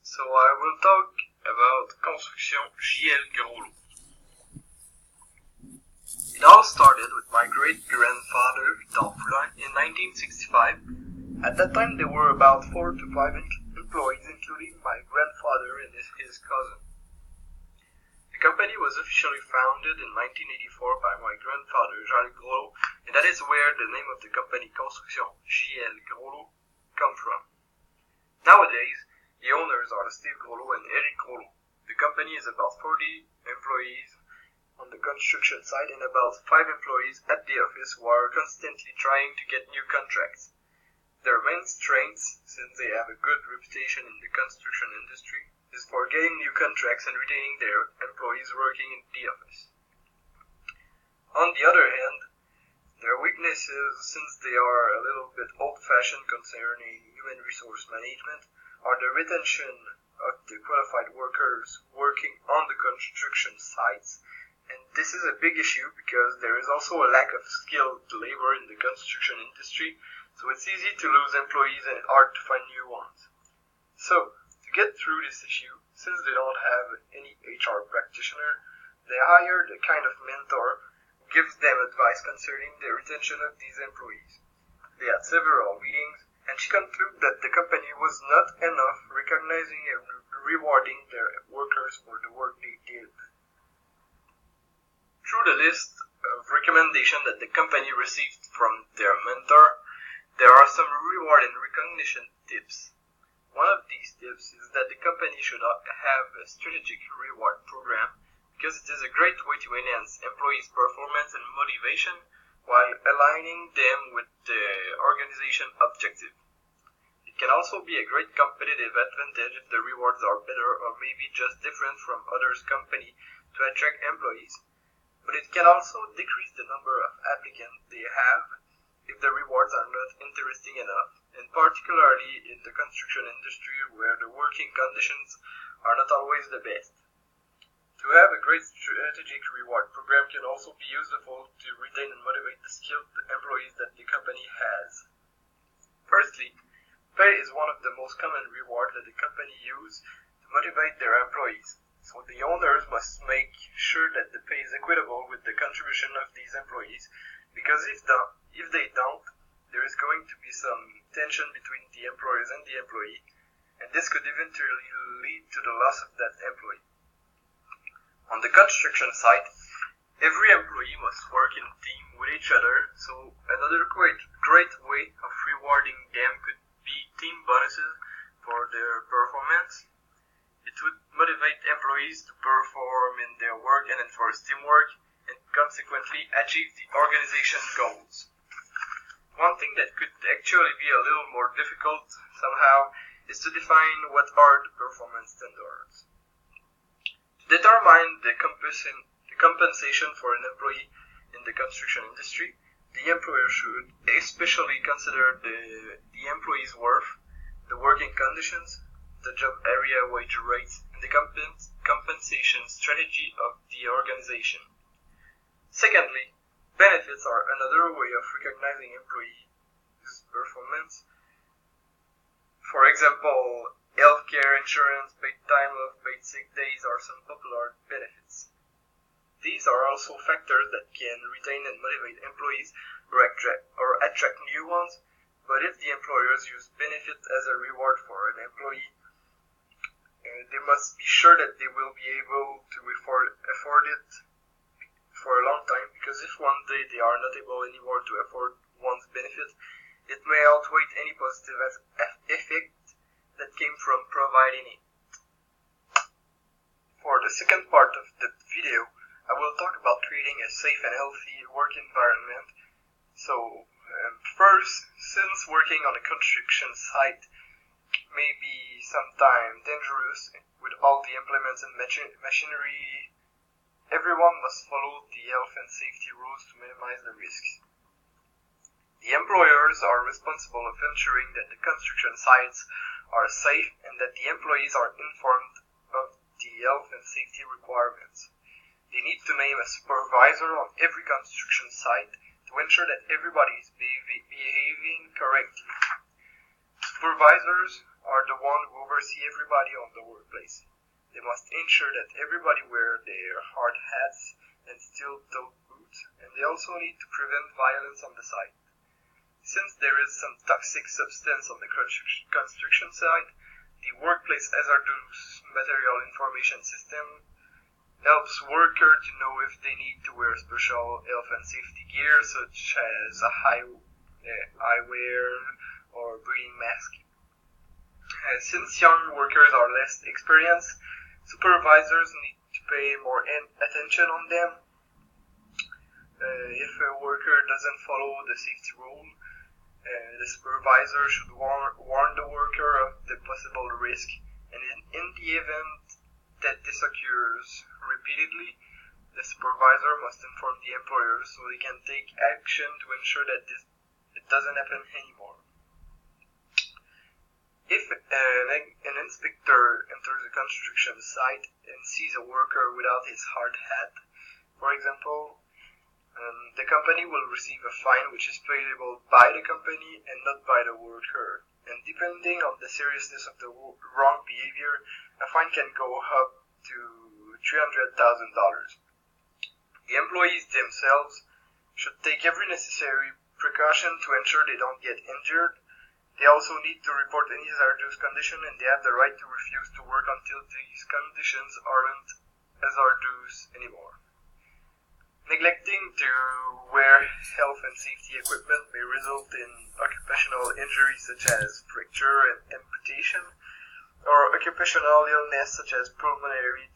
So I will talk about Construction JL Groslo. It all started with my great-grandfather, in 1965. At that time there were about 4 to 5 employees, including my grandfather and his cousin. The company was officially founded in 1984 by my grandfather, Jean Groslo, and that is where the name of the company Construction JL Groslo comes from. Nowadays, the owners are Steve Groslo and Eric Groslo. The company is about 40 employees on the construction side and about 5 employees at the office who are constantly trying to get new contracts. Their main strengths, since they have a good reputation in the construction industry, is for getting new contracts and retaining their employees working in the office. On the other hand, their weaknesses, since they are a little bit old-fashioned concerning human resource management, are the retention of the qualified workers working on the construction sites. And this is a big issue because there is also a lack of skilled labor in the construction industry, so it's easy to lose employees and hard to find new ones. So, to get through this issue, since they don't have any HR practitioner, they hired a kind of mentor who gives them advice concerning the retention of these employees. They had several meetings, and she concluded that the company was not enough recognizing and rewarding their workers for the work they did. Through the list of recommendations that the company received from their mentor, there are some reward and recognition tips. One of these tips is that the company should have a strategic reward program because it is a great way to enhance employees' performance and motivation while aligning them with the organization objective. It can also be a great competitive advantage if the rewards are better or maybe just different from others' company to attract employees. But it can also decrease the number of applicants they have if the rewards are not interesting enough, and particularly in the construction industry where the working conditions are not always the best. To have a great strategic reward program can also be useful to retain and motivate the skilled employees that the company has. Firstly, pay is one of the most common rewards that the company uses to motivate their employees. So the owners must make sure that the pay is equitable with the contribution of these employees, because if they don't, there is going to be some tension between the employers and the employee, and this could eventually lead to the loss of that employee. On the construction site, every employee must work in team with each other, so another great way of rewarding them could be team bonuses for their performance. It would motivate employees to perform in their work and enforce teamwork, and consequently achieve the organization goals. One thing that could actually be a little more difficult somehow is to define what are the performance standards. To determine the compensation for an employee in the construction industry, the employer should especially consider the employee's worth, the working conditions, the job area wage rates, and the compensation strategy of the organization. Secondly, benefits are another way of recognizing employees' performance. For example, healthcare insurance, paid time off, paid sick days are some popular benefits. These are also factors that can retain and motivate employees or attract new ones, but if the employers use benefits as a reward for an employee, they must be sure that they will be able to afford it for a long time, because if one day they are not able anymore to afford one's benefit, it may outweigh any positive effect that came from providing it. For the second part of the video, I will talk about creating a safe and healthy work environment. So, first, since working on a construction site may be sometimes dangerous with all the implements and machinery, everyone must follow the health and safety rules to minimize the risks. The employers are responsible of ensuring that the construction sites are safe and that the employees are informed of the health and safety requirements. They need to name a supervisor on every construction site to ensure that everybody is behaving correctly. Supervisors are the ones who oversee everybody on the workplace. They must ensure that everybody wear their hard hats and steel-toed boots, and they also need to prevent violence on the site. Since there is some toxic substance on the construction site, the workplace hazardous material information system helps workers to know if they need to wear special health and safety gear such as a eyewear or breathing mask. Since young workers are less experienced, supervisors need to pay more attention on them. If a worker doesn't follow the safety rule, the supervisor should warn the worker of the possible risk, and in the event that this occurs repeatedly, the supervisor must inform the employer so they can take action to ensure that it doesn't happen anymore. If an inspector enters a construction site and sees a worker without his hard hat, for example, the company will receive a fine which is payable by the company and not by the worker. And depending on the seriousness of the wrong behavior, a fine can go up to $300,000. The employees themselves should take every necessary precaution to ensure they don't get injured. They also need to report any hazardous condition, and they have the right to refuse to work until these conditions aren't hazardous anymore. Neglecting to wear health and safety equipment may result in occupational injuries such as fracture and amputation, or occupational illness such as pulmonary